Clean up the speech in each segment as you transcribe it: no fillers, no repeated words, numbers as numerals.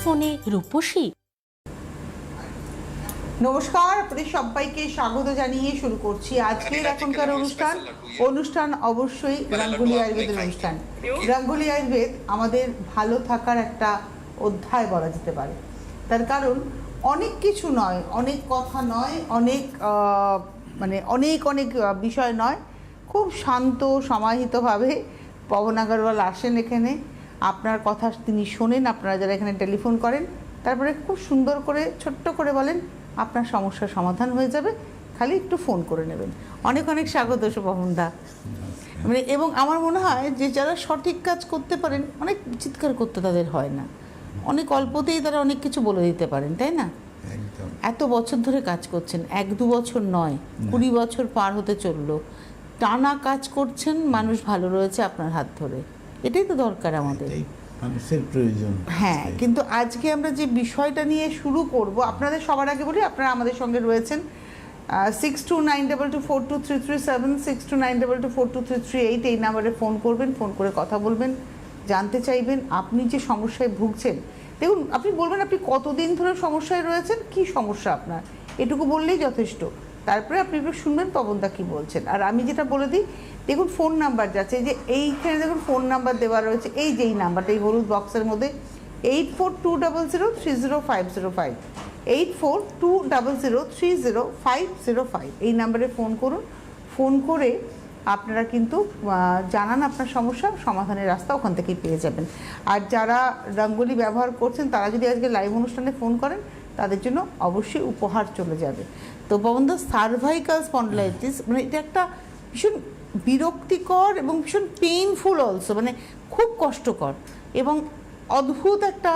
ফোনে রূপসী। নমস্কার, আপনাদের সবাইকে স্বাগত জানিয়ে শুরু করছি আজকের এখনকার অনুষ্ঠান অবশ্যই রাঙ্গুলি আয়ুর্বেদের অনুষ্ঠান। রাঙ্গুলি আয়ুর্বেদ আমাদের ভালো থাকার একটা অধ্যায় বলা যেতে পারে। তার কারণ অনেক কিছু নয়, অনেক কথা নয়, অনেক অনেক বিষয় নয়, খুব শান্ত সমাহিতভাবে পবন আগরওয়াল আসেন এখানে, আপনার কথা তিনি শোনেন, আপনারা যারা এখানে টেলিফোন করেন, তারপরে খুব সুন্দর করে ছোট্ট করে বলেন আপনার সমস্যার সমাধান হয়ে যাবে, খালি একটু ফোন করে নেবেন। অনেক অনেক স্বাগত শুভমদা। এবং আমার মনে হয় যে যারা সঠিক কাজ করতে পারেন, অনেক চিৎকার করতে তাদের হয় না, অনেক অল্পতেই তারা অনেক কিছু বলে দিতে পারেন, তাই না? এত বছর ধরে কাজ করছেন, 1-2 বছর নয়, 20 বছর পার হতে চললো, টানা কাজ করছেন, মানুষ ভালো রয়েছে আপনার হাত ধরে, এটাই তো দরকার আমাদের, মানুষের প্রয়োজন। হ্যাঁ, কিন্তু আজকে আমরা যে বিষয়টা নিয়ে শুরু করব, আপনাদের সবার আগে বলি আপনারা আমাদের সঙ্গে রয়েছেন 6292242337, 6292242338 এই নাম্বারে ফোন করবেন, ফোন করে কথা বলবেন, জানতে চাইবেন আপনি যে সমস্যায় ভুগছেন। দেখুন, আপনি বলবেন আপনি কতদিন ধরে সমস্যায় রয়েছেন, কি সমস্যা আপনার, এটুকু বললেই যথেষ্ট। তারপরে আপনি একটু শুনবেন পবনদা কী বলছেন। আর আমি যেটা বলে দিই, দেখুন ফোন নাম্বার যাচ্ছে, যে এইখানে দেখুন ফোন নাম্বার দেওয়া রয়েছে, এই যেই নাম্বারটা এই হলুদ বক্সের মধ্যে 8420030505, 8420030505 এই নাম্বারে ফোন করুন। ফোন করে আপনারা কিন্তু জানান আপনার সমস্যা, সমাধানের রাস্তা ওখান থেকেই পেয়ে যাবেন। আর যারা রঙ্গোলি ব্যবহার করছেন তারা যদি আজকে লাইভ অনুষ্ঠানে ফোন করেন, তাদের জন্য অবশ্যই উপহার চলে যাবে। তো বন্ধু, সার্ভাইকাল স্পন্ডিলাইটিস এটা একটা ভীষণ বিরক্তিকর এবং ভীষণ পেইনফুল অলসো, খুব কষ্টকর এবং অদ্ভুত একটা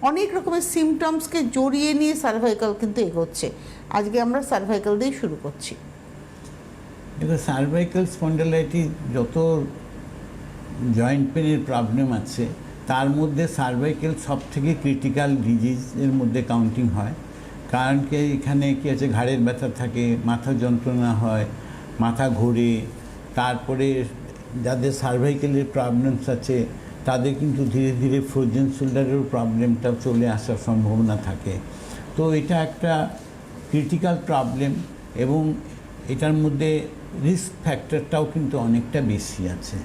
অনেক রকমের সিমটমসকে জড়িয়ে নিয়ে সার্ভাইকাল কিন্তু এগোচ্ছে। আজকে আমরা সার্ভাইকাল দিয়ে শুরু করছি। দেখো, সার্ভাইকাল স্পন্ডিলাইটিস যত জয়েন্ট পেনের প্রবলেম আছে, তার মধ্যে সার্ভাইকাল সব থেকে ক্রিটিক্যাল ডিজিজের মধ্যে কাউন্টিং হয়। কারণ কি, এখানে কি আছে, ঘাড়ের ব্যথা থাকে, মাথা যন্ত্রণা হয়, মাথা ঘোরে, তারপরে যাদের সার্ভাইকেলের প্রবলেমস আছে তাদের কিন্তু ধীরে ধীরে ফ্রোজেন শোল্ডারের প্রবলেমটাও চলে আসার সম্ভাবনা থাকে। তো এটা একটা ক্রিটিক্যাল প্রবলেম এবং এটার মধ্যে রিস্ক ফ্যাক্টরটাও কিন্তু অনেকটা বেশি আছে।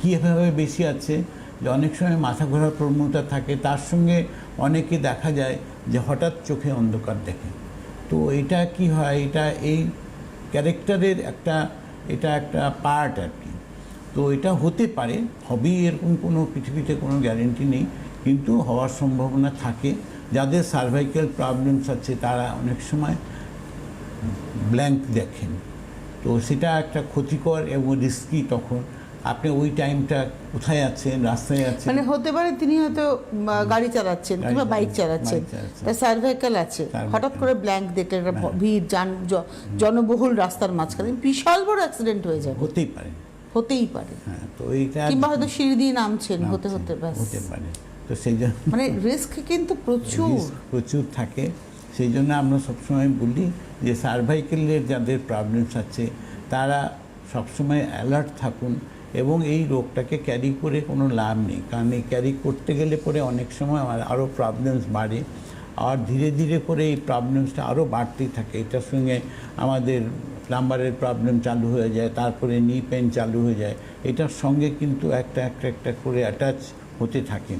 কীভাবে বেশি আছে, যে অনেক সময় মাথা ঘোরার প্রবণতা থাকে, তার সঙ্গে অনেকে দেখা যায় যে হঠাৎ চোখে অন্ধকার দেখে। তো এটা কি হয়, এটা এই ক্যারেক্টারের এটা একটা পার্ট আর কি। তো এটা হতে পারে, হবেই এরকম কোনো পৃথিবীতে কোনো গ্যারেন্টি নেই, কিন্তু হওয়ার সম্ভাবনা থাকে। যাদের সার্ভাইকাল প্রবলেমস আছে তারা অনেক সময় ব্ল্যাঙ্ক দেখেন, তো সেটা একটা ক্ষতিকর এবং রিস্কি। তখন আপনি ওই টাইমটা কোথায় আছেন, রাস্তায় আছেন, হতে পারে তিনি হয়তো গাড়ি চালাচ্ছেন কিংবা বাইক চালাচ্ছেন, তার সার্ভাইকাল আছে, হঠাৎ করে ব্ল্যাঙ্ক দেখলে একটা ভিড় জনবহুল রাস্তার মাঝখানে বিশাল বড় অ্যাক্সিডেন্ট হয়ে যাবে, হতেই পারে। হ্যাঁ, তো এইটা কিংবা হয়তো সিঁড়ি দিয়ে নামছেন, হতে পারে। তো সেই জন্য রিস্ক কিন্তু প্রচুর থাকে। সেই জন্য আমরা সবসময় বলি যে সার্ভাইকেলের যাদের প্রবলেমস আছে তারা সবসময় অ্যালার্ট থাকুন এবং এই রোগটাকে ক্যারি করে কোনো লাভ নেই। কারণ এই ক্যারি করতে গেলে পরে অনেক সময় আরও প্রবলেমস বাড়ে, আর ধীরে ধীরে করে এই প্রবলেমসটা আরও বাড়তেই থাকে। এটার সঙ্গে আমাদের প্লাম্বারের প্রবলেম চালু হয়ে যায়, তারপরে নি পেন চালু হয়ে যায়, এটার সঙ্গে কিন্তু একটা করে অ্যাটাচ হতে থাকে।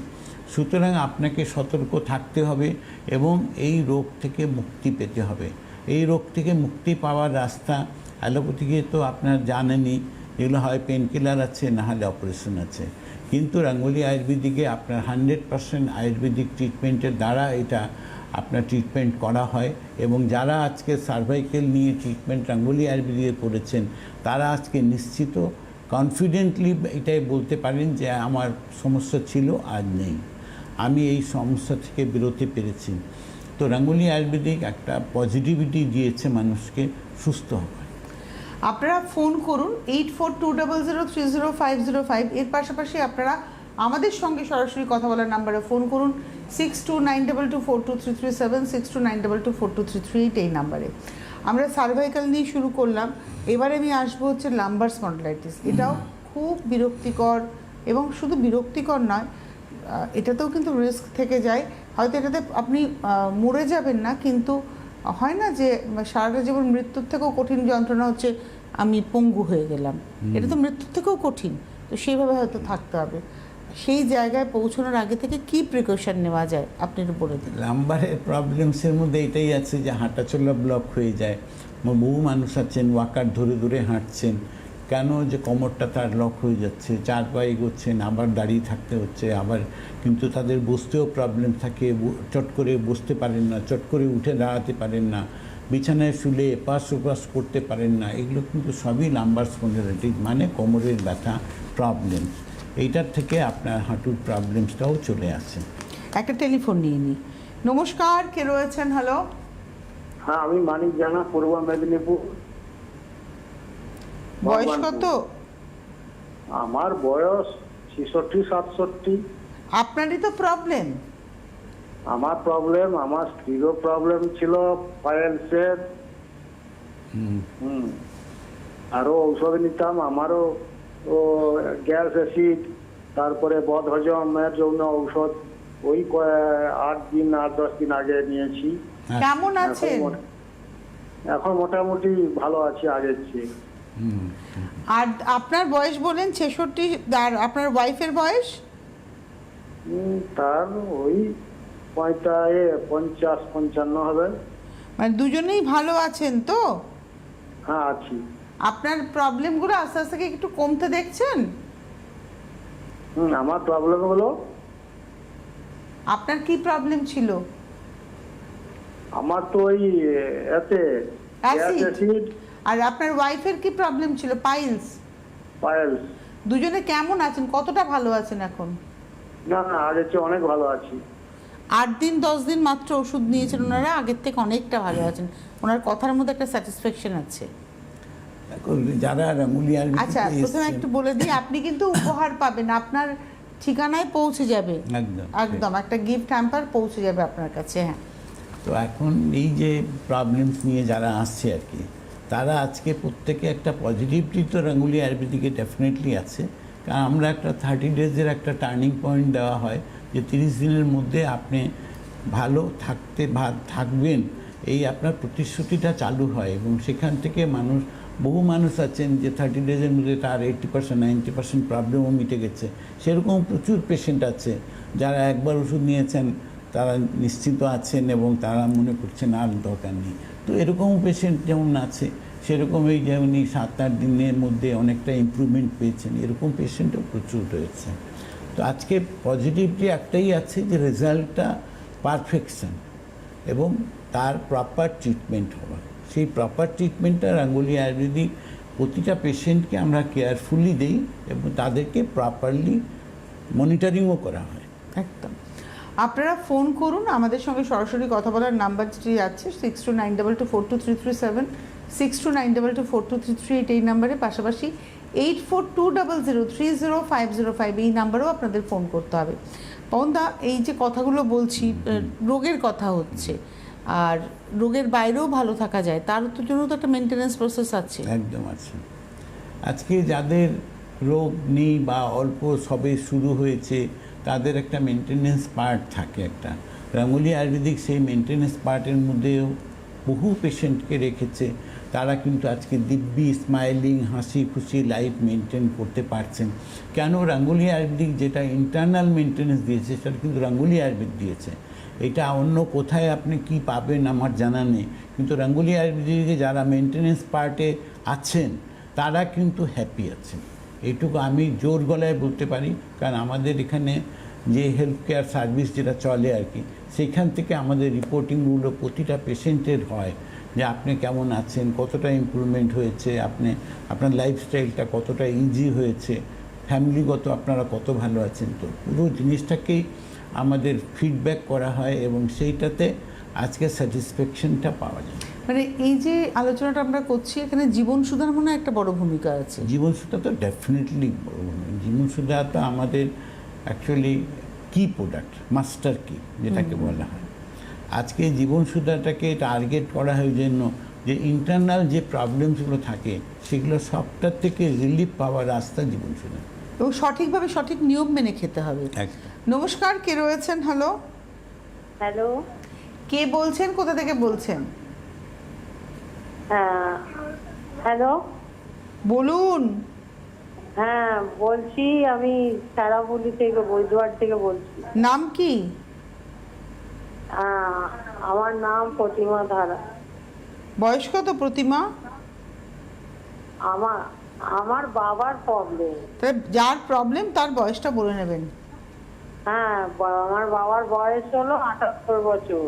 সুতরাং আপনাকে সতর্ক থাকতে হবে এবং এই রোগ থেকে মুক্তি পেতে হবে। এই রোগ থেকে মুক্তি পাওয়ার রাস্তা অ্যালোপ্যাথিকে তো আপনার জানেনই, এগুলো হয় পেন কিলার আছে, না হলে অপারেশন আছে। কিন্তু রাঙ্গুলি আয়ুর্বেদিকে আপনার 100% আয়ুর্বেদিক ট্রিটমেন্টের দ্বারা এটা আপনার ট্রিটমেন্ট করা হয়। এবং যারা আজকে সার্ভাইকেল নিয়ে ট্রিটমেন্ট রাঙ্গুলি আয়ুর্বেদিকে করেছেন, তারা আজকে নিশ্চিত কনফিডেন্টলি এটাই বলতে পারেন যে আমার সমস্যা ছিল, আজ নেই, আমি এই সমস্যা থেকে বেরোতে পেরেছি। তো রাঙ্গুলি আয়ুর্বেদিক একটা পজিটিভিটি দিয়েছে মানুষকে সুস্থ হওয়ার। আপনারা ফোন করুন 8420030505, এর পাশাপাশি আপনারা আমাদের সঙ্গে সরাসরি কথা বলার নাম্বারে ফোন করুন 6292242337, 6292242338 এই নাম্বারে। আমরা সার্ভাইকাল নিয়ে শুরু করলাম, এবারে আমি আসবো হচ্ছে লাম্বার স্পন্ডিলাইটিস। এটাও খুব বিরক্তিকর এবং শুধু বিরক্তিকর নয়, এটাতেও কিন্তু রিস্ক থেকে যায়। হয়তো এটাতে আপনি মরে যাবেন না, কিন্তু হয় না যে সারাটা জীবন মৃত্যুর থেকেও কঠিন যন্ত্রণা হচ্ছে আমি পঙ্গু হয়ে গেলাম, এটা তো মৃত্যুর থেকেও কঠিন। তো সেইভাবে হয়তো থাকতে হবে। সেই জায়গায় পৌঁছানোর আগে থেকে কি প্রিকশন নেওয়া যায় আপনি একটু বলে দিন। লাম্বারের প্রবলেমসের মধ্যে এটাই আছে যে হাঁটাচলা ব্লক হয়ে যায়। বহু মানুষ আছেন ওয়াকার ধরে ধরে হাঁটছেন, কেন যে কোমরটা তার লক হয়ে যাচ্ছে, 4 পায়ে এগোচ্ছেন, আবার দাঁড়িয়ে থাকতে হচ্ছে, আবার কিন্তু তাদের বসতেও প্রবলেম থাকে, চট করে বসতে পারেন না, চট করে উঠে দাঁড়াতে পারেন না, বিছানায় শুলে এপাশ ওপাশ করতে পারেন না। এগুলো কিন্তু সবই লাম্বার স্পন্ডিলাইটিস, মানে কোমরের ব্যথা প্রবলেম। এইটার থেকে আপনার হাঁটুর প্রবলেমসটাও চলে আসে। একটা টেলিফোন নিয়ে নিই। নমস্কার, কে রয়েছেন? হ্যালো। হ্যাঁ, আমি মানিক জানা, পূর্ব মেদিনীপুর। বয়স কত? আমার বয়স 66-67। আপনারই তো প্রবলেম। আমার প্রবলেম, আমার স্ত্রীরও প্রবলেম ছিল পাইলসের। আরো ঔষধ নিতাম, আমারও গ্যাস অ্যাসিড, তারপরে বদহজমের জন্য ঔষধ ওই 8-10 দিন আগে নিয়েছি। কেমন আছেন? এখন মোটামুটি ভালো আছি আগের চেয়ে। আর আপনার বয়স বলেন 66, আর আপনার ওয়াইফের বয়স? তার ওই 50-55 হবে। মানে দুজনেই ভালো আছেন তো? হ্যাঁ, আছি। আপনার প্রবলেমগুলো আস্তে আস্তে কি একটু কমতে দেখছেন? আমার প্রবলেম হলো, আপনার কি প্রবলেম ছিল? আমার তো ওই এতে গ্যাস অ্যাসিড। আর আপনার ওয়াইফের কি প্রবলেম ছিল? পাইলস। দুজনে কেমন আছেন? কতটা ভালো আছেন এখন? না, আগের চেয়ে অনেক ভালো আছি। 8-10 দিন মাত্র ওষুধ নিয়েছেন ওনারা, আগের থেকে অনেকটা ভালো আছেন। ওনার কথার মধ্যে একটা স্যাটিসফ্যাকশন আছে। যারা রাঙ্গুলিয়ার, আচ্ছা, প্রথমে একটু বলে দিই, আপনি কিন্তু উপহার পাবেন, আপনার ঠিকানায় পৌঁছে যাবে। একদম একটা গিফট হ্যাম্পার পৌঁছে যাবে আপনার কাছে। হ্যাঁ, তো এখন এই যে প্রবলেমস নিয়ে যারা আসছে আর কি, তারা আজকে প্রত্যেকে একটা পজিটিভিটি তো রাঙ্গুলি আয়ুর্বেদিকে ডেফিনেটলি আছে। কারণ আমরা একটা 30 ডেজের একটা টার্নিং পয়েন্ট দেওয়া হয় যে 30 দিনের মধ্যে আপনি ভালো থাকবেন, এই আপনার প্রতিশ্রুতিটা চালু হয়। এবং সেখান থেকে বহু মানুষ আছেন যে 30 ডেজের মধ্যে তার 80-90% প্রবলেমও মিটে গেছে। সেরকম প্রচুর পেশেন্ট আছে যারা একবার ওষুধ নিয়েছেন, তারা নিশ্চিত আছেন এবং তারা মনে করছেন আর দরকার নেই। তো এরকমও পেশেন্ট যেমন আছে, সেরকম এই যেমনি 7-8 দিনের মধ্যে অনেকটা ইমপ্রুভমেন্ট পেয়েছেন, এরকম পেশেন্টও প্রচুর রয়েছে। তো আজকে পজিটিভিটি একটাই আছে যে রেজাল্টটা পারফেকশন এবং তার প্রপার ট্রিটমেন্ট হওয়া। সেই প্রপার ট্রিটমেন্টটা রাঙ্গুলি আয়ুর্বেদিক প্রতিটা পেশেন্টকে আমরা কেয়ারফুলি দিই এবং তাদেরকে প্রপারলি মনিটরিংও করা হয়। একদম। আপনারা ফোন করুন, আমাদের সঙ্গে সরাসরি কথা বলার নাম্বার যেটি যাচ্ছে 6292242337, 6292242338 এই নাম্বারে, পাশাপাশি 8420030505 এই নাম্বারেও আপনাদের ফোন করতে হবে। পবনদা, এই যে কথাগুলো বলছি, রোগের কথা হচ্ছে, আর রোগের বাইরেও ভালো থাকা যায়, তার জন্য তো একটা মেনটেন্যান্স প্রসেস আছে। একদম আছে। আজকে যাদের রোগ নেই বা অল্প সবে শুরু হয়েছে, তাদের একটা মেনটেন্যান্স পার্ট থাকে একটা। রাঙ্গুলি আয়ুর্বেদিক সেই মেনটেন্যান্স পার্টের মধ্যেও বহু পেশেন্টকে রেখেছে। তারা কিন্তু আজকে দিব্যি স্মাইলিং, হাসি খুশি লাইফ মেনটেন করতে পারছেন। কেন? রাঙ্গুলি আয়ুর্বেদিক যেটা ইন্টারনাল মেনটেন্যান্স দিয়েছে, সেটা কিন্তু রাঙ্গুলি আয়ুর্বেদ দিয়েছে। এটা অন্য কোথায় আপনি কি পাবেন আমার জানা নেই, কিন্তু রাঙ্গুলি আয়ুর্বেদিকে যারা মেনটেন্যান্স পার্টে আছেন তারা কিন্তু হ্যাপি আছেন, এইটুকু আমি জোর গলায় বলতে পারি। কারণ আমাদের এখানে যে হেলথ কেয়ার সার্ভিস যেটা চলে আর কি, সেখান থেকে আমাদের রিপোর্টিংগুলো প্রতিটা পেশেন্টের হয় যে আপনি কেমন আছেন, কতটা ইমপ্রুভমেন্ট হয়েছে, আপনার লাইফস্টাইলটা কতটা ইজি হয়েছে, ফ্যামিলিগত আপনারা কত ভালো আছেন। তো পুরো জিনিসটাকেই আমাদের ফিডব্যাক করা হয় এবং সেইটাতে আজকে স্যাটিসফ্যাকশনটা পাওয়া যায়। মানে এই যে আলোচনাটা আমরা করছি, এখানে জীবন সুধার মনে একটা বড় ভূমিকা আছে। জীবন সুধা তো ডেফিনেটলি বড় ভূমিকা। জীবন সুধা তো আমাদের অ্যাকচুয়ালি কি প্রোডাক্ট, মাস্টার কি যেটাকে বলা হয়। আজকে জীবন সুধাটাকে টার্গেট করা হয় জন্য যে ইন্টারনাল যে প্রবলেমসগুলো থাকে সেগুলো সবটার থেকে রিলিফ পাওয়ার রাস্তা জীবন সুধা। এবং সঠিকভাবে সঠিক নিয়ম মেনে খেতে হবে। একদম। নমস্কার, কে রয়েছেন? হ্যালো। হ্যালো, কে বলছেন, কোথা থেকে বলছেন? হ্যাঁ হ্যালো, বলুন। হ্যাঁ বলছি, আমি সারাবুলি থেকে বৈদ্যবাট থেকে বলছি। নাম কি? আমার নাম প্রতিমা ধারা। বয়স কত প্রতিমা? আমার আমার বাবার প্রবলেম। তাহলে যার প্রবলেম তার বয়সটা বলে নেবেন। হ্যাঁ, আমার বাবার বয়স হলো 78 বছর।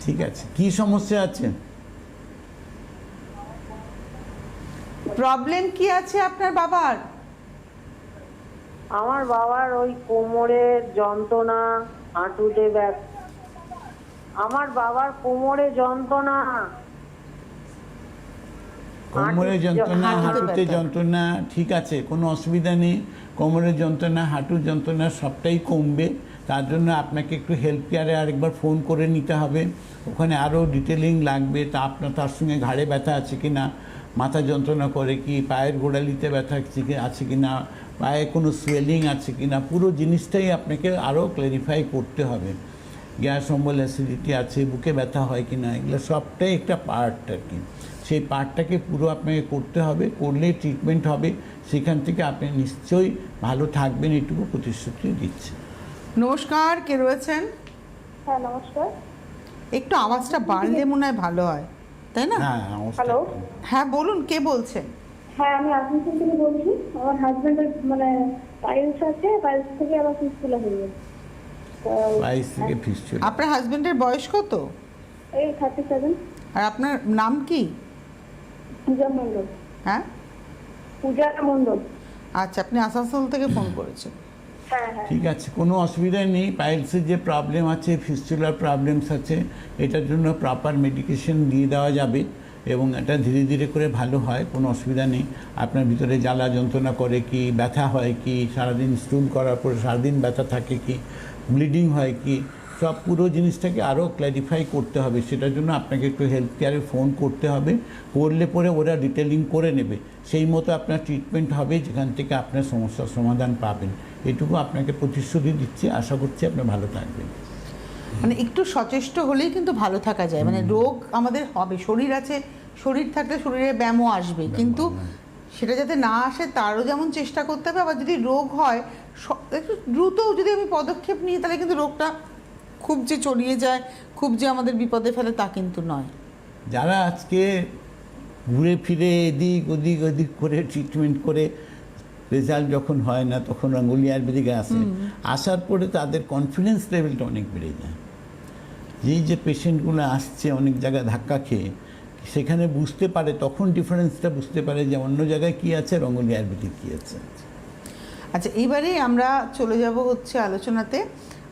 ঠিক আছে, কি সমস্যা আছে? প্রবলেম কি আছে আপনার বাবার? আমার বাবার ওই কোমরের যন্ত্রণা, হাঁটুতে ব্যথা। আমার বাবার কোমরে যন্ত্রণা, কোমরের যন্ত্রণা, হাঁটুতে যন্ত্রণা, ঠিক আছে, কোনো অসুবিধা নেই। কোমরের যন্ত্রণা, হাঁটুর যন্ত্রণা সবটাই কমবে। তার জন্য আপনাকে একটু হেলথ কেয়ারে আরেকবার ফোন করে নিতে হবে। ওখানে আরও ডিটেলিং লাগবে। তা আপনার তার সঙ্গে ঘাড়ে ব্যথা আছে কি না, মাথা যন্ত্রণা করে কি, পায়ের গোড়ালিতে ব্যথা আছে কি না, পায়ে কোনো সোয়েলিং আছে কি না, পুরো জিনিসটাই আপনাকে আরও ক্ল্যারিফাই করতে হবে। গ্যাস অম্বল, অ্যাসিডিটি আছে, বুকে ব্যথা হয় কি না, এগুলো সবটাই একটা পার্ট আর কি। সেই পার্টটাকে পুরো আপনাকে করতে হবে, করলেই ট্রিটমেন্ট হবে। সেখান থেকে আপনি নিশ্চয়ই ভালো থাকবেন, এটুকু প্রতিশ্রুতি দিচ্ছে। নমস্কার, কে রয়েছেন? হ্যাঁ নমস্কার। একটু আওয়াজটা বাড়লে মনে হয় ভালো হয়, তাই না? হ্যাঁ, হ্যালো। হ্যাঁ বলুন, কে বলছেন? হ্যাঁ, আমি আসানসোল থেকে বলছি। আমার হাজবেন্ডের মানে পাইলস আছে, পাইলস থেকে আবার ফিস্টুলা হয়ে গেছে। বাইশ থেকে ফিস্টুলা। আপনার হাজবেন্ডের বয়স কত? এই 37। আর আপনার নাম কি? পূজা মণ্ডল। হ্যাঁ, পূজা মণ্ডল। আচ্ছা, আপনি আসানসোল থেকে ফোন করেছেন। হ্যাঁ হ্যাঁ। ঠিক আছে, কোনো অসুবিধা নেই। পাইলসের যে প্রবলেম আছে, ফিস্টুলার প্রবলেমস আছে, এটার জন্য প্রপার মেডিকেশন দিয়ে দেওয়া যাবে এবং এটা ধীরে ধীরে করে ভালো হয়, কোনো অসুবিধা নেই। আপনার ভিতরে জ্বালা যন্ত্রণা করে কি, ব্যথা হয় কি, সারাদিন স্টুল করার পরে সারাদিন ব্যথা থাকে কি, ব্লিডিং হয় কি, সব পুরো জিনিসটাকে আরও ক্ল্যারিফাই করতে হবে। সেটার জন্য আপনাকে একটু হেলথ কেয়ারে ফোন করতে হবে। করলে পরে ওরা ডিটেলিং করে নেবে, সেই মতো আপনার ট্রিটমেন্ট হবে, যেখান থেকে আপনার সমস্যার সমাধান পাবেন। এটুকু আপনাকে প্রতিশ্রুতি দিচ্ছি, আশা করছি আপনি ভালো থাকবেন। মানে একটু সচেষ্ট হলেই কিন্তু ভালো থাকা যায়। মানে রোগ আমাদের হবে, শরীর আছে, শরীর থাকলে শরীরে ব্যায়ামও আসবে, কিন্তু সেটা যাতে না আসে তারও যেমন চেষ্টা করতে হবে। আবার যদি রোগ হয় একটু দ্রুত যদি আমি পদক্ষেপ নিই, তাহলে কিন্তু রোগটা খুব যে চলিয়ে যায়, খুব যে আমাদের বিপদে ফেলে, তা কিন্তু নয়। যারা আজকে ঘুরে ফিরে এদিক ওদিক করে ট্রিটমেন্ট করে রেজাল্ট যখন হয় না, তখন রাঙ্গুলি আয়ুর্বেদিকে আসে, আসার পরে তাদের কনফিডেন্স লেভেলটা অনেক বেড়ে যায়। যেই যে পেশেন্টগুলো আসছে অনেক জায়গায় ধাক্কা খেয়ে, সেখানে বুঝতে পারে, তখন ডিফারেন্সটা বুঝতে পারে যে অন্য জায়গায় কী আছে, রাঙ্গুলি আয়ুর্বেদিক কী আছে। আচ্ছা, এবারে আমরা চলে যাব হচ্ছে আলোচনাতে।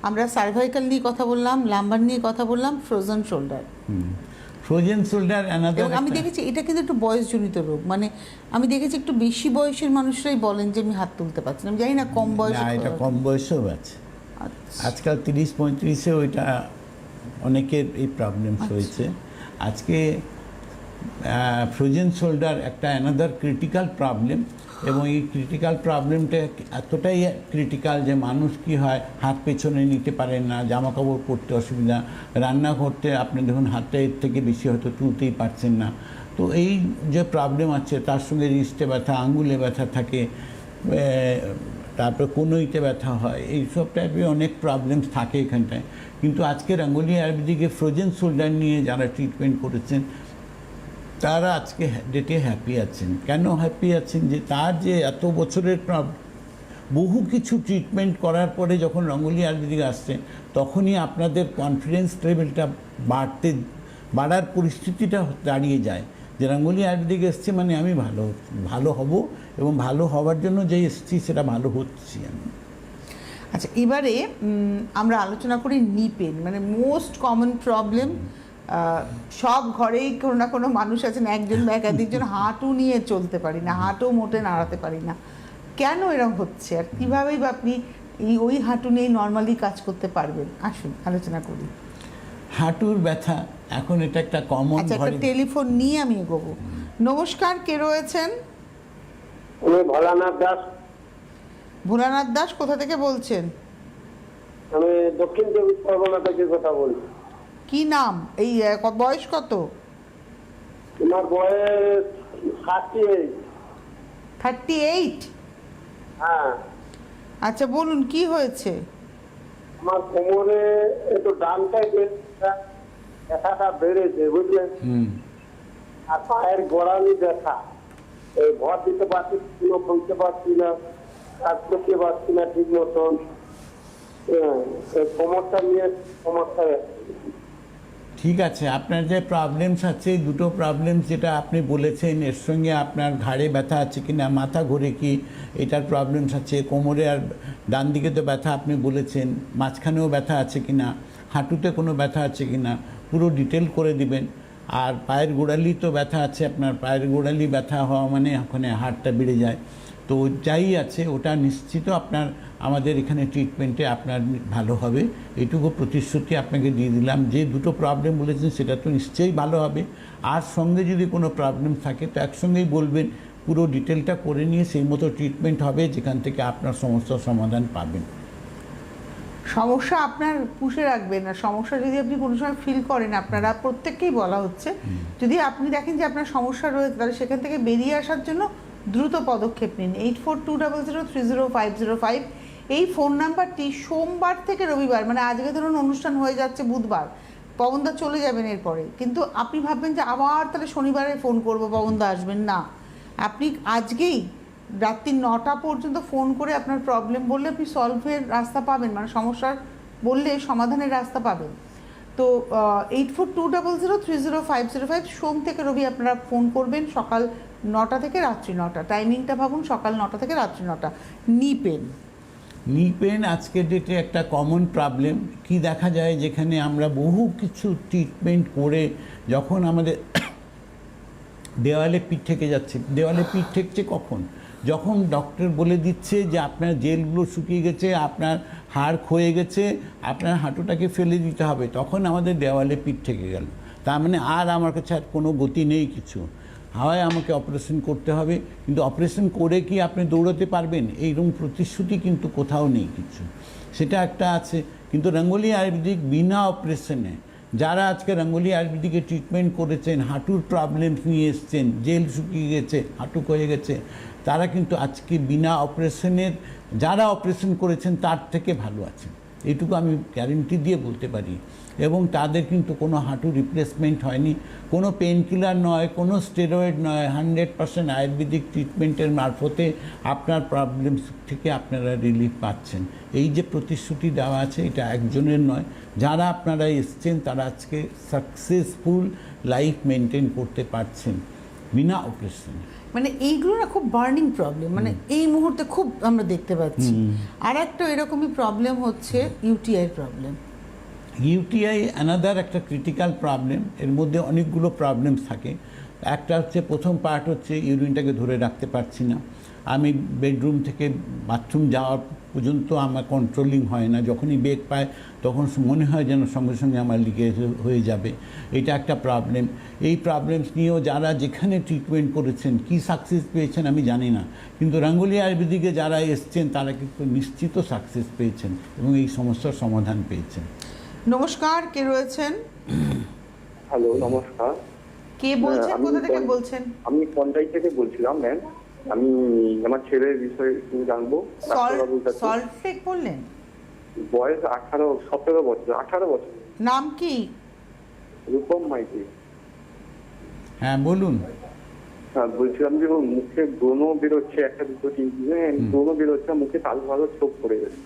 আমরা সার্ভাইকাল নিয়ে কথা বললাম, লাম্বার নিয়ে কথা বললাম, ফ্রোজেন শোল্ডার। ফ্রোজেন শোল্ডার এবং আমি দেখেছি এটা কিন্তু একটু বয়সজনিত রোগ। মানে আমি দেখেছি একটু বেশি বয়সের মানুষরাই বলেন যে আমি হাত তুলতে পারছি না। আমি জানি না কম বয়সে। এটা কম বয়সেও আছে, আজকাল 30-35-এ ওইটা অনেকের এই প্রবলেমস হয়েছে। আজকে ফ্রোজেন শোল্ডার একটা অ্যানাদার ক্রিটিক্যাল প্রবলেম, এবং এই ক্রিটিক্যাল প্রবলেমটা এতটাই ক্রিটিক্যাল যে মানুষ কি হয়, হাত পেছনে নিতে পারেন না, জামা কাপড় পরতে অসুবিধা, রান্না করতে আপনি দেখুন হাতটা এর থেকে বেশি হয়তো তুলতেই পারছেন না। তো এই যে প্রবলেম আছে, তার সঙ্গে রিস্টে ব্যথা, আঙ্গুলে ব্যথা থাকে, তারপর কনুইতে ব্যথা হয়, এইসব টাইপের অনেক প্রবলেমস থাকে এখানটায়। কিন্তু আজকে রাঙ্গুলি আয়ুর্বেদিকে ফ্রোজেন শোল্ডার নিয়ে যারা ট্রিটমেন্ট করেছেন, তারা আজকে ডেটে হ্যাপি আছেন। কেন হ্যাপি আছেন? যে তার যে এত বছরের বহু কিছু ট্রিটমেন্ট করার পরে যখন রাঙ্গুলি আয়ুর্বেদিকে আসছে, তখনই আপনাদের কনফিডেন্স লেভেলটা বাড়ার পরিস্থিতিটা দাঁড়িয়ে যায় যে রাঙ্গুলি আয়ুর্বেদিকে এসছে মানে আমি ভালো হব, এবং ভালো হওয়ার জন্য যে এসছি সেটা ভালো হচ্ছি আমি। আচ্ছা, এবারে আমরা আলোচনা করি নি পেন, মানে মোস্ট কমন প্রবলেম। সব ঘরেই কোনো না কোনো মানুষ আছেন, একজন বা একাধিকজন হাঁটু নিয়ে চলতে পারি না, হাঁটু মোটে নাড়াতে পারি না। কেন এরকম হচ্ছে, আর কীভাবেই বা আপনি ওই হাঁটু নিয়েই নর্মালি কাজ করতে পারবেন? আসুন আলোচনা করি। হাঁটুর ব্যথা এখন এটা একটা কমন। আচ্ছা, একটা টেলিফোন নিয়ে আমি এগোবো। নমস্কার, কে রয়েছেন? আমি ভোলানাথ দাস। ভোলানাথ দাস, কোথা থেকে বলছেন? আমি দক্ষিণ চব্বিশ পরগনা থেকে কথা বলছি। কি নাম? এই বয়স কত? তোমার বয়স 38। 38? হ্যাঁ, আচ্ছা বলুন কি হয়েছে? আমার কোমরে একটু ডান সাইডে ব্যথাটা বেড়েছে, বুঝলেন? আর পায়ের গোড়ালি ব্যথা, এই ভর দিতে পারছি না, বলতে পারছি না, কাজ করতে পারছি না ঠিক মতন। এই কোমরটা নিয়ে সমস্যা। ঠিক আছে, আপনার যে প্রবলেমস আছে, এই দুটো প্রবলেমস যেটা আপনি বলেছেন, এর সঙ্গে আপনার ঘাড়ে ব্যথা আছে কি না, মাথা ঘুরে কি, এটার প্রবলেমস আছে, কোমরে আর ডান দিকে তো ব্যথা আপনি বলেছেন, মাঝখানেও ব্যথা আছে কি না, হাঁটুতে কোনো ব্যথা আছে কি না, পুরো ডিটেল করে দিবেন। আর পায়ের গোড়ালি তো ব্যথা আছে আপনার, পায়ের গোড়ালি ব্যথা হওয়া মানে ওখানে হাড়টা বেড়ে যায়। তো যাই আছে ওটা নিশ্চিত আপনার আমাদের এখানে ট্রিটমেন্টে আপনার ভালো হবে, এটুকু প্রতিশ্রুতি আপনাকে দিয়ে দিলাম। যে দুটো প্রবলেম বলেছেন সেটা তো নিশ্চয়ই ভালো হবে, আর সঙ্গে যদি কোনো প্রবলেম থাকে তো একসঙ্গেই বলবেন, পুরো ডিটেলটা করে নিয়ে সেই মতো ট্রিটমেন্ট হবে, যেখান থেকে আপনার সমস্যার সমাধান পাবেন। সমস্যা আপনার পুষে রাখবেন না, সমস্যা যদি আপনি কোনো সময় ফিল করেন, আপনারা প্রত্যেককেই বলা হচ্ছে, যদি আপনি দেখেন যে আপনার সমস্যা রয়েছে তাহলে সেখান থেকে বেরিয়ে আসার জন্য দ্রুত পদক্ষেপ নিন। 8420030505 এই ফোন নাম্বারটি সোমবার থেকে রবিবার, মানে আজকে ধরুন অনুষ্ঠান হয়ে যাচ্ছে বুধবার, পবনদা চলে যাবেন এরপরে, কিন্তু আপনি ভাববেন যে আবার তাহলে শনিবারে ফোন করবো, পবনদা আসবেন না, আপনি আজকেই রাত্রি 9টা পর্যন্ত ফোন করে আপনার প্রবলেম বললে আপনি সলভের রাস্তা পাবেন, মানে সমস্যার বললে সমাধানের রাস্তা পাবেন। তো 8420030505 সোম থেকে রবি আপনারা ফোন করবেন, সকাল 9টা থেকে রাত্রি 9টা, টাইমিংটা ভাবুন, সকাল 9টা থেকে রাত্রি 9টা। নি পেন আজকের ডেটে একটা কমন প্রবলেম। কি দেখা যায়, যেখানে আমরা বহু কিছু ট্রিটমেন্ট করে যখন আমাদের দেওয়ালে পিঠ থেকে যাচ্ছে, দেওয়ালে পিঠ ঠেকছে কখন, যখন ডক্টর বলে দিচ্ছে যে আপনার জেলগুলো শুকিয়ে গেছে, আপনার হাড় ক্ষয়ে গেছে, আপনার হাঁটুটাকে ফেলে দিতে হবে, তখন আমাদের দেওয়ালে পিঠ ঠেকে গেল, তার মানে আর আমার কাছে আর কোনো গতি নেই কিছু, হয় আমাকে অপারেশন করতে হবে। কিন্তু অপারেশন করে কি আপনি দৌড়াতে পারবেন, এইরকম প্রতিশ্রুতি কিন্তু কোথাও নেই কিছু, সেটা একটা আছে। কিন্তু রঙ্গোলি আয়ুর্বেদিক বিনা অপারেশনে যারা আজকে রঙ্গোলি আয়ুর্বেদিকে ট্রিটমেন্ট করেছেন, হাঁটুর প্রবলেম নিয়ে এসছেন, জেল শুকিয়ে গেছে, হাঁটু হয়ে গেছে, তারা কিন্তু আজকে বিনা অপারেশনের, যারা অপারেশন করেছেন তার থেকে ভালো আছেন, এইটুকু আমি গ্যারেন্টি দিয়ে বলতে পারি। এবং তাদের কিন্তু কোনো হাঁটু রিপ্লেসমেন্ট হয়নি, কোনো পেন কিলার নয়, কোনো স্টেরয়েড নয়, 100% আয়ুর্বেদিক ট্রিটমেন্টের মারফতে আপনার প্রবলেম থেকে আপনারা রিলিফ পাচ্ছেন। এই যে প্রতিশ্রুতি দেওয়া আছে, এটা একজনের নয়, যারা আপনারা এসছেন তারা আজকে সাকসেসফুল লাইফ মেনটেন করতে পারছেন বিনা অপারেশন। মানে এইগুলো না খুব বার্নিং প্রবলেম, মানে এই মুহূর্তে খুব আমরা দেখতে পাচ্ছি। আর একটা এরকমই প্রবলেম হচ্ছে ইউটিআই প্রবলেম। ইউটিআই অ্যানাদার একটা ক্রিটিক্যাল প্রবলেম, এর মধ্যে অনেকগুলো প্রবলেমস থাকে। একটা হচ্ছে, প্রথম পার্ট হচ্ছে ইউরিনটাকে ধরে রাখতে পারছি না, আমি বেডরুম থেকে বাথরুম যাওয়ার পর্যন্ত আমার কন্ট্রোলিং হয় না, যখনই বেগ পায় তখন মনে হয় যেন সঙ্গে সঙ্গে আমার লিকেজ হয়ে যাবে, এটা একটা প্রবলেম। এই প্রবলেমস নিয়েও যারা যেখানে ট্রিটমেন্ট করেছেন, কি সাকসেস পেয়েছেন আমি জানি না, কিন্তু রঙ্গোলি আয়ুর্বেদিকে যারা এসছেন তারা কিন্তু নিশ্চিত সাকসেস পেয়েছেন এবং এই সমস্যার সমাধান পেয়েছেন। নমস্কার, কে রয়েছেন? হ্যালো, নমস্কার। কে বলছেন, কোথা থেকে বলছেন? আমি পঞ্চায়েত থেকে বলছিলাম ম্যাম। আমি আমার ছেলের বিষয়ে একটু জানবো। সল্ট লেক বললেন? বয়স 17 বছর। 18 বছর। নাম কি? রূপম মাইতি। হ্যাঁ বলুন। হ্যাঁ, বলছিলাম যে ওর মুখে ব্রণ বেরোচ্ছে, একটা দুটো তিনটে ব্রণ বেরোচ্ছে, মুখে কালো কালো চোখ পড়ে গেছে।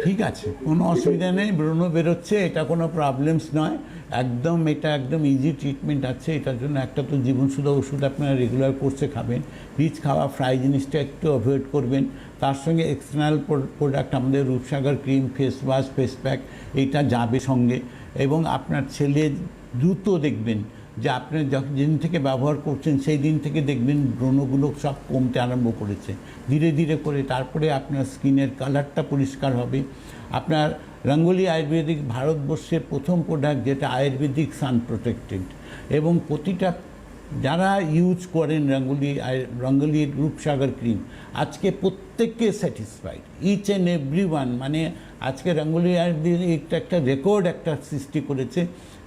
ঠিক আছে, কোনো অসুবিধা নেই, ব্রণ বেরোচ্ছে, এটা কোনো প্রবলেমস নয়, একদম এটা একদম ইজি ট্রিটমেন্ট আছে এটার জন্য। একটা তো জীবনসুধা ওষুধ আপনারা রেগুলার কোর্সে খাবেন, রিচ খাওয়া, ফ্রাই জিনিসটা একটু অ্যাভয়েড করবেন, তার সঙ্গে এক্সটার্নাল প্রোডাক্ট আমাদের Rupsagar cream, face wash, face pack, এইটা যাবে সঙ্গে। এবং আপনার ছেলে দ্রুত দেখবেন যে আপনি যেদিন থেকে ব্যবহার করছেন সেই দিন থেকে দেখবেন ব্রণগুলো সব কমতে আরম্ভ করেছে ধীরে ধীরে করে। তারপরে আপনার স্কিনের কালারটা পরিষ্কার হবে। আপনার রঙ্গোলি আয়ুর্বেদিক ভারতবর্ষের প্রথম প্রোডাক্ট, যেটা আয়ুর্বেদিক সান প্রোটেক্টেড, এবং প্রতিটা যারা ইউজ করেন রঙ্গোলির রূপসাগর ক্রিম আজকে প্রত্যেককে satisfied, each and every one. মানে আজকে রঙ্গোলি আয়ুর্বেদিক একটা রেকর্ড একটা সৃষ্টি করেছে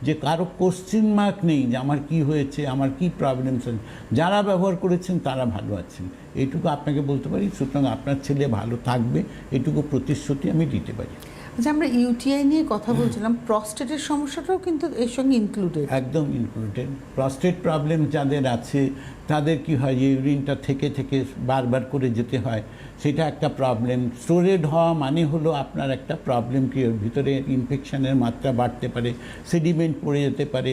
যে কারো কোশ্চিন মার্ক নেই যে আমার কি হয়েছে, আমার কি প্রবলেমস আছে। যারা ব্যবহার করেছেন তারা ভালো আছেন, এইটুকু আপনাকে বলতে পারি। সুতরাং আপনার ছেলে ভালো থাকবে এটুকু প্রতিশ্রুতি আমি দিতে পারি। আচ্ছা, আমরা ইউটিআই নিয়ে কথা বলছিলাম, প্রস্টেটের সমস্যাটাও কিন্তু এর সঙ্গে ইনক্লুডেড। একদম ইনক্লুডেড। প্রস্টেট প্রবলেম যাদের আছে তাদের কি হয়, যে ইউরিনটা থেকে থেকে বারবার করে যেতে হয়, সেটা একটা প্রবলেম। স্টোরেড হওয়া মানে হলো আপনার একটা প্রবলেম কি ওর ভিতরে ইনফেকশনের মাত্রা বাড়তে পারে, সেডিমেন্ট পড়ে যেতে পারে,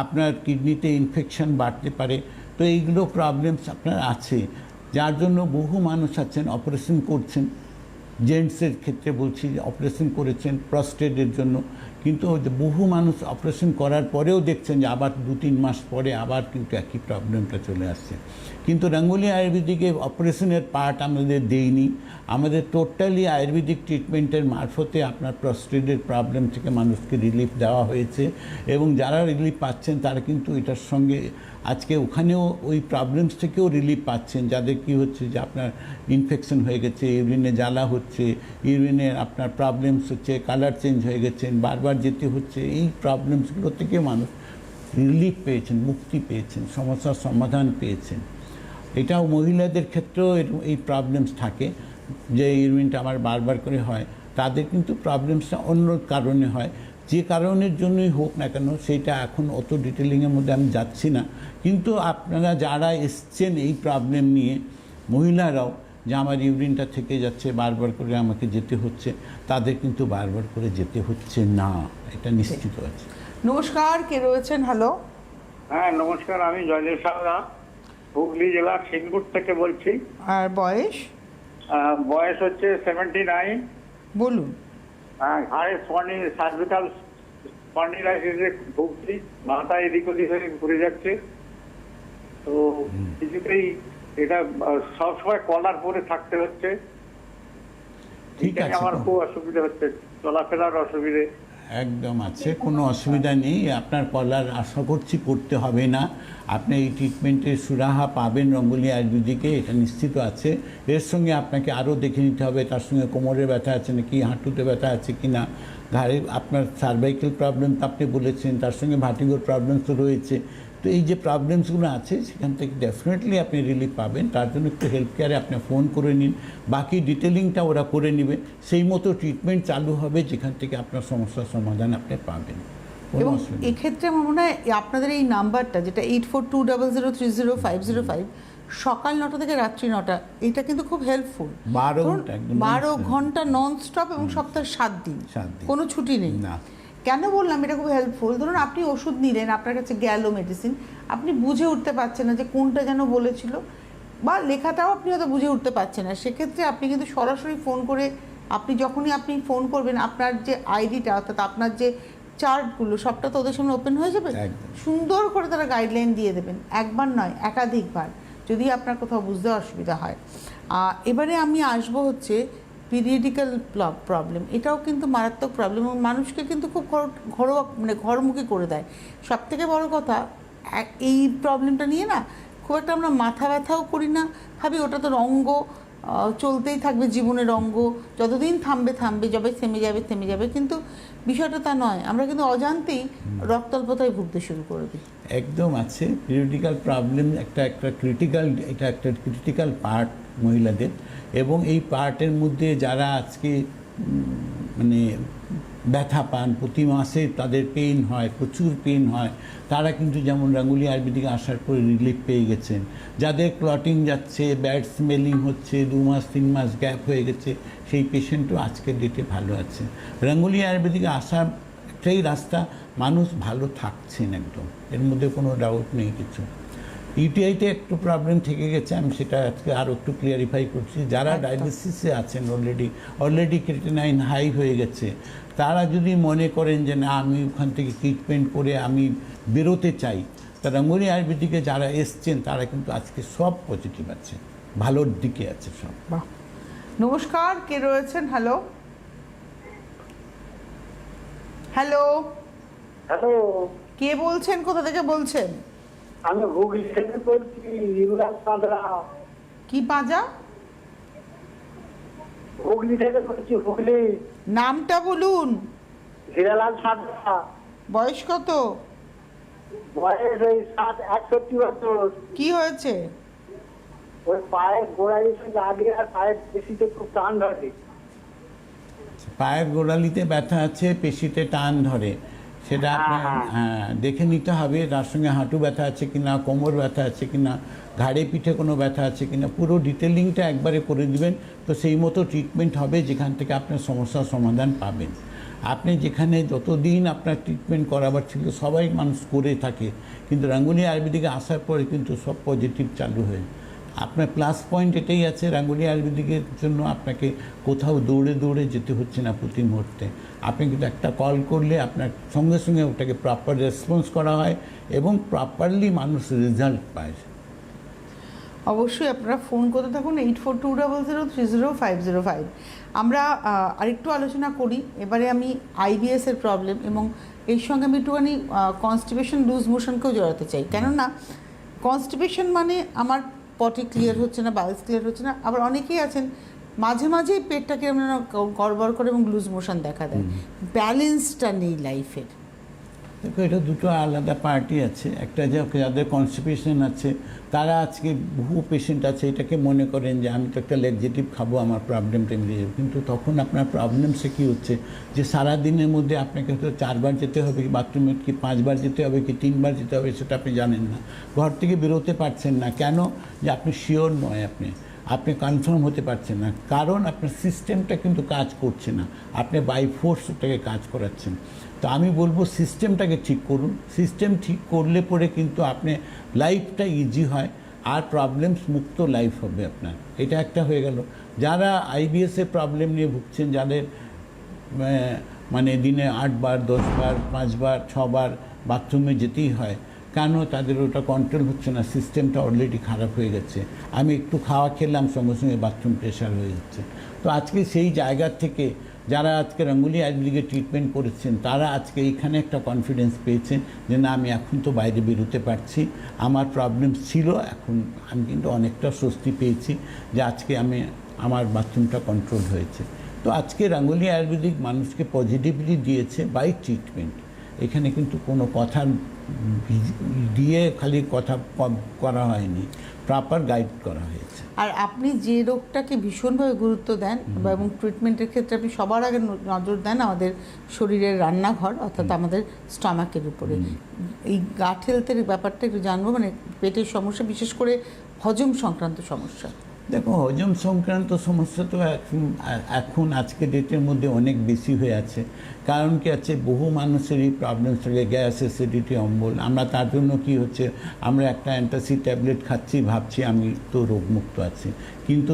আপনার কিডনিতে ইনফেকশন বাড়তে পারে। তো এইগুলো প্রবলেমস আপনার আছে, যার জন্য বহু মানুষ আছেন অপারেশন করছেন। জেন্টসের ক্ষেত্রে বলছি অপারেশন করেছেন প্রস্টেটের জন্য, কিন্তু বহু মানুষ অপারেশন করার পরেও দেখছেন যে আবার 2-3 মাস পরে আবার কিন্তু একই প্রবলেমটা চলে আসছে। কিন্তু রঙ্গোলি আয়ুর্বেদিকে অপারেশনের পার্ট আমাদের দেয়নি, আমাদের টোটালি আয়ুর্বেদিক ট্রিটমেন্টের মারফতে আপনার প্রস্টেটের প্রবলেম থেকে মানুষকে রিলিফ দেওয়া হয়েছে। এবং যারা রিলিফ পাচ্ছেন তারা কিন্তু এটার সঙ্গে আজকে ওখানেও ওই প্রবলেমস থেকেও রিলিফ পাচ্ছেন। যাদের কি হচ্ছে যে আপনার ইনফেকশন হয়ে গেছে, ইউরিনে জ্বালা হচ্ছে, ইউরিনের আপনার প্রবলেমস হচ্ছে, কালার চেঞ্জ হয়ে গেছেন, বারবার যেতে হচ্ছে, এই প্রবলেমসগুলো থেকে মানুষ রিলিফ পেয়েছেন, মুক্তি পেয়েছেন, সমস্যার সমাধান পেয়েছেন। এটাও মহিলাদের ক্ষেত্রেও এই প্রবলেমস থাকে যে ইউরিনটা আমার বারবার করে হয়, তাদের কিন্তু প্রবলেমসটা অন্য কারণে হয়। যে কারণের জন্যই হোক না কেন সেটা এখন অত ডিটেলিংয়ের মধ্যে আমি যাচ্ছি না। কিন্তু আপনারা যারা এসছেন এই প্রবলেম নিয়ে, মহিলারাও যে আমার ইউরিনটা থেকে যাচ্ছে, বারবার করে আমাকে যেতে হচ্ছে, তাদের কিন্তু বারবার করে যেতে হচ্ছে না, এটা নিশ্চিত আছে। নমস্কার, কে রয়েছেন? হ্যালো। হ্যাঁ নমস্কার, আমি জয়দেব সাহা হুগলি জেলার সিঙ্গুর থেকে বলছি। আর বয়স? বয়স হচ্ছে 79। বলুন। ঘাড়ের সার্ভিকাল স্পন্ডিলাইটিসে ভুগছি, মাথা এদিক ওদিক হয়ে ঘুরে যাচ্ছে। তো কিছুতেই এটা সবসময় কলার পরে থাকতে হচ্ছে, ঠিক আছে, আমার খুব অসুবিধা হচ্ছে, চলাফেরার অসুবিধে একদম আছে, কোনো অসুবিধা নেই। আপনার কলার আশা করছি করতে হবে না। আপনি এই ট্রিটমেন্টের সুরাহা পাবেন রঙ্গোলি আয়ুর্বেদিকে, এটা নিশ্চিত আছে। এর সঙ্গে আপনাকে আরও দেখে নিতে হবে তার সঙ্গে কোমরে ব্যথা আছে নাকি, হাঁটুতে ব্যথা আছে কি না, ঘাড়ে আপনার সার্ভাইকাল প্রবলেম তো আপনি বলেছেন, তার সঙ্গে ভার্টিগোর প্রবলেম তো রয়েছে। তো এই যে প্রবলেমসগুলো আছে সেখান থেকে ডেফিনেটলি আপনি রিলিফ পাবেন। তার জন্য একটু হেলথ কেয়ারে আপনি ফোন করে নিন, বাকি ডিটেলিংটা ওরা করে নেবে, সেই মতো ট্রিটমেন্ট চালু হবে যেখান থেকে আপনার সমস্যার সমাধান আপনি পাবেন। এবং এক্ষেত্রে আমার মনে হয় আপনাদের এই নাম্বারটা যেটা 8420030505 সকাল 9টা থেকে রাত্রি 9টা, এটা কিন্তু খুব হেল্পফুল। 12 ঘন্টা নন স্টপ এবং সপ্তাহে 7 দিন কোনো ছুটি নেই। না, কেন বললাম এটা খুব হেল্পফুল? ধরুন আপনি ওষুধ নিলেন, আপনার কাছে গেল মেডিসিন, আপনি বুঝে উঠতে পারছেন না যে কোনটা যেন বলেছিল, বা লেখাটাও আপনি হয়তো বুঝে উঠতে পারছেন না। সেক্ষেত্রে আপনি কিন্তু সরাসরি ফোন করে, যখনই আপনি ফোন করবেন, আপনার যে আইডিটা অর্থাৎ আপনার যে চার্টগুলো সবটা তো ওদের সামনে ওপেন হয়ে যাবে, সুন্দর করে তারা গাইডলাইন দিয়ে দেবেন, একবার নয় একাধিকবার, যদি আপনার কোথাও বুঝতে অসুবিধা হয়। এবারে আমি আসবো হচ্ছে পিরিয়ডিক্যাল প্রবলেম। এটাও কিন্তু মারাত্মক প্রবলেম এবং মানুষকে কিন্তু খুব ঘরোয়া ঘরমুখী করে দেয়। সবথেকে বড় কথা, এই প্রবলেমটা নিয়ে না খুব একটা আমরা মাথা ব্যথাও করি না, ভাবি ওটা তো অঙ্গ, চলতেই থাকবে জীবনের অঙ্গ, যতদিন থামবে, যবে থেমে যাবে। কিন্তু বিষয়টা তা নয়, আমরা কিন্তু অজান্তেই রক্তাল্পতায় ভুগতে শুরু করে দিই। একদম আছে, পিরিয়ডিক্যাল প্রবলেম একটা ক্রিটিক্যাল পার্ট মহিলাদের। এবং এই পার্টের মধ্যে যারা আজকে মানে ব্যথা পান, প্রতি মাসে তাদের পেইন হয়, প্রচুর পেইন হয়, তারা কিন্তু যেমন রঙ্গোলি আয়ুর্বেদিকে আসার পরে রিলিফ পেয়ে গেছেন। যাদের ক্লটিং যাচ্ছে, ব্যাড স্মেলিং হচ্ছে, 2 মাস 3 মাস গ্যাপ হয়ে গেছে, সেই পেশেন্টও আজকের ডেটে ভালো আছে। রঙ্গোলি আয়ুর্বেদিকে আসার একটাই রাস্তা, মানুষ ভালো থাকছেন একদম, এর মধ্যে কোনো ডাউট নেই কিছু। ইউটিআইতে একটু প্রবলেম থেকে গেছে, আমি সেটা আজকে আরও একটু ক্লিয়ারিফাই করছি। যারা ডায়ালিসিসে আছেন অলরেডি ক্রিয়েটিনাইন হাই হয়ে গেছে, তারা যদি মনে করেন যে না আমি ওখান থেকে ট্রিটমেন্ট করে আমি বেরোতে চাই, তা রঙ্গোলি আয়ুর্বেদিকে যারা এসছেন তারা কিন্তু আজকে সব পজিটিভ আছে, ভালোর দিকে আছে সব। বাহ, নমস্কার, কে রয়েছেন? হ্যালো। হ্যালো, কে বলছেন, কোথা থেকে বলছেন? আমি হুগলি থেকে বলছি, ইমরান সাঁতরা। কি পাঁজা? হুগলি থেকে বলছি, হুগলি। নামটা বলুন। হিরালাল সাঁতরা। বয়স কত? বয়স ওই 61 বছর। কি হয়েছে? ওই পায়ের গোড়ালি লাগে আর পায়ের পেশিতে খুব টান ধরে। পায়ের গোড়ালিতে ব্যথা আছে, পেশিতে টান ধরে, সেটা আপনার দেখে নিতে হবে। তার সঙ্গে হাঁটু ব্যথা আছে কিনা, কোমর ব্যথা আছে কিনা, ঘাড়ে পিঠে কোনো ব্যথা আছে কিনা, পুরো ডিটেলিংটা একবারে করে দিবেন। তো সেই মতো ট্রিটমেন্ট হবে, যেখান থেকে আপনার সমস্যার সমাধান পাবেন। আপনি যেখানে যতদিন আপনার ট্রিটমেন্ট করাবার ছিল সবাই মানুষ করে থাকে, কিন্তু রাঙ্গুলি আয়ুর্বেদিকে আসার পরে কিন্তু সব পজিটিভ চালু হয়ে। আপনার প্লাস পয়েন্ট এটাই আছে, রাঙ্গুলি আয়ুর্বেদিকের জন্য আপনাকে কোথাও দৌড়ে দৌড়ে যেতে হচ্ছে না প্রতি মুহূর্তে। আপনি কিন্তু একটা কল করলে আপনার সঙ্গে সঙ্গে ওটাকে প্রপার রেসপন্স করা হয় এবং প্রপারলি মানুষ রেজাল্ট পায়। অবশ্যই আপনারা ফোন করতে থাকুন 8420030505। আমরা আরেকটু আলোচনা করি। এবারে আমি আইবিএসের প্রবলেম এবং এর সঙ্গে আমি একটুখানি কনস্টিপেশন, লুজ মোশনকেও জড়াতে চাই। কেননা কনস্টিপেশন মানে আমার পটি ক্লিয়ার হচ্ছে না, বাউলস ক্লিয়ার হচ্ছে না। আবার অনেকেই আছেন মাঝে মাঝেই পেটটাকে আমরা গড়বড় করে এবং লুজ মোশন দেখা দেয়। ব্যালেন্সটা নেই লাইফের। দেখো, এটা দুটো আলাদা পার্টি আছে। একটা যাদের কনস্টিপেশন আছে তারা আজকে বহু পেশেন্ট আছে এটাকে মনে করেন যে আমি তো একটা লেকজেটিভ খাবো, আমার প্রবলেমটা মিলে যাবে। কিন্তু তখন আপনার প্রবলেমসে কী হচ্ছে যে সারাদিনের মধ্যে আপনাকে হয়তো 4 বার যেতে হবে, কি বাথরুমে কি 5 বার যেতে হবে, কি 3 বার যেতে হবে, সেটা আপনি জানেন না। ঘর থেকে বেরোতে পারছেন না কেন? যে আপনি শিওর নয়, আপনি কনফার্ম হতে পারছেন না, কারণ আপনার সিস্টেমটা কিন্তু কাজ করছে না। আপনি বাই ফোর্স ওটাকে কাজ করাচ্ছেন। তো আমি বলবো সিস্টেমটাকে ঠিক করুন। সিস্টেম ঠিক করলে পরে কিন্তু আপনি লাইফটা ইজি হয় আর প্রবলেমস মুক্ত লাইফ হবে আপনার। এটা একটা হয়ে গেল। যারা আইবিএসের প্রবলেম নিয়ে ভুগছেন, যাদের মানে দিনে 8 বার, 10 বার, 5 বার, 6 বার বাথরুমে যেতেই হয়, কেন? তাদের ওটা কন্ট্রোল হচ্ছে না, সিস্টেমটা অলরেডি খারাপ হয়ে গেছে। আমি একটু খাওয়া খেলাম, সঙ্গে সঙ্গে বাথরুম প্রেশার হয়ে যাচ্ছে। তো আজকে সেই জায়গা থেকে যারা আজকে রাঙ্গুলি আয়ুর্বেদিকে ট্রিটমেন্ট করেছেন তারা আজকে এইখানে একটা কনফিডেন্স পেয়েছেন যে না, আমি এখন তো বাইরে বেরোতে পারছি, আমার প্রবলেম ছিল, এখন আমি কিন্তু অনেকটা স্বস্তি পেয়েছি যে আজকে আমার বাথরুমটা কন্ট্রোল হয়েছে। তো আজকে রাঙ্গুলি আয়ুর্বেদিক মানুষকে পজিটিভলি দিয়েছে বাই ট্রিটমেন্ট। এখানে কিন্তু কোনো কথা দিয়ে খালি কথা করা হয়নি, প্রপার গাইড করা হয়েছে। আর আপনি যে রোগটাকে ভীষণভাবে গুরুত্ব দেন এবং ট্রিটমেন্টের ক্ষেত্রে আপনি সবার আগে নজর দেন আমাদের শরীরের রান্নাঘর, অর্থাৎ আমাদের স্টমাকের উপরে। এই গাট হেলথের ব্যাপারটা একটু জানবো, মানে পেটের সমস্যা, বিশেষ করে হজম সংক্রান্ত সমস্যা। দেখো, হজম সংক্রান্ত সমস্যা তো এখন আজকে ডেটের মধ্যে অনেক বেশি হয়ে আছে। কারণ কি আছে, বহু মানুষেরই প্রবলেম থাকে, গ্যাস, অ্যাসিডিটি, অম্বল। আমরা তার জন্য কি হচ্ছে, আমরা একটা অ্যান্টাসিড ট্যাবলেট খাচ্ছি, ভাবছি আমি তো রোগমুক্ত আছি, কিন্তু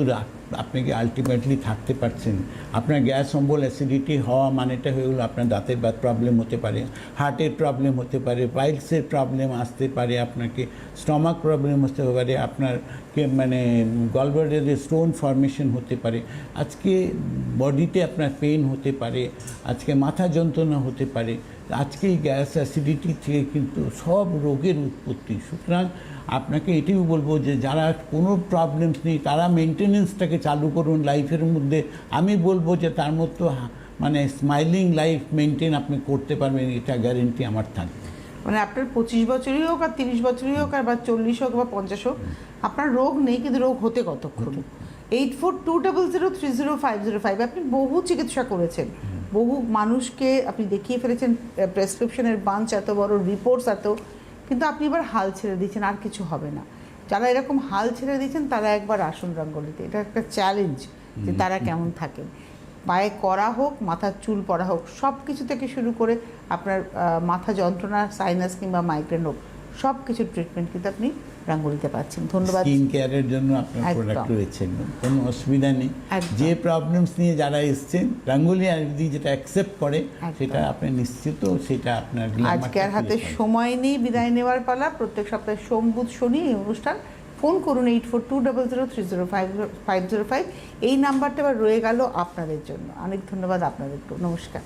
আপনি কি আলটিমেটলি থাকতে পারছেন? আপনার গ্যাস, অম্বল, অ্যাসিডিটি হওয়া মানেটা হয়ে গেলো আপনার দাঁতের প্রবলেম হতে পারে, হার্টের প্রবলেম হতে পারে, পাইলসের প্রবলেম আসতে পারে, আপনাকে স্টমাক প্রবলেম হতে পারে, আপনার মানে গলব্লাডারে স্টোন ফর্মেশন হতে পারে, আজকে বডিতে আপনার পেন হতে পারে, আজকে মাথা যন্ত্রণা হতে পারে। আজকে এই গ্যাস, অ্যাসিডিটি থেকে কিন্তু সব রোগের উৎপত্তি। সুতরাং আপনাকে এটাই বলবো যে যারা কোনো প্রবলেমস নেই তারা মেনটেনেন্সটাকে চালু করুন লাইফের মধ্যে। আমি বলবো যে তার মধ্যে মানে স্মাইলিং লাইফ মেনটেন আপনি করতে পারবেন, এটা গ্যারেন্টি আমার থাকবে। মানে আপনার 25 বছরই হোক আর 30 বছরই হোক আর বা 40 হোক বা 50 হোক, আপনার রোগ নেই, কিন্তু রোগ হতে কতক্ষণ? 8420030505। আপনি বহু চিকিৎসা করেছেন, বহু মানুষকে আপনি দেখিয়ে ফেলেছেন, প্রেসক্রিপশনের বাঞ্চ এত বড়, রিপোর্টস এত, কিন্তু আপনি এবার হাল ছেড়ে দিয়েছেন, আর কিছু হবে না। যারা এরকম হাল ছেড়ে দিয়েছেন তারা একবার আসুন রাঙ্গুলিতে। এটা একটা চ্যালেঞ্জ যে তারা কেমন থাকেন। পায়ে করা হোক, মাথার চুল পড়া হোক, সব কিছু থেকে শুরু করে আপনার মাথা যন্ত্রণা, সাইনাস কিংবা মাইগ্রেন হোক, সব কিছুর ট্রিটমেন্ট কিন্তু আপনি রাঙ্গুলিতে পাচ্ছেন। ধন্যবাদ। স্কিন কেয়ারের জন্য আপনার প্রোডাক্ট রয়েছে, কোনো অসুবিধা নেই। যে প্রবলেমস নিয়ে যারা এসছেন, রাঙ্গুলি আয়ুর্বেদিক যেটা অ্যাকসেপ্ট করে সেটা আপনি নিশ্চিত, সেটা আপনার আজকে আর হাতে সময় নেই, বিদায় নেওয়ার পালা। প্রত্যেক সপ্তাহে সোম, বুধ, শনি এই অনুষ্ঠান। ফোন করুন 8420030505। এই নাম্বারটা আবার রয়ে গেল আপনাদের জন্য। অনেক ধন্যবাদ আপনাদেরকে। নমস্কার।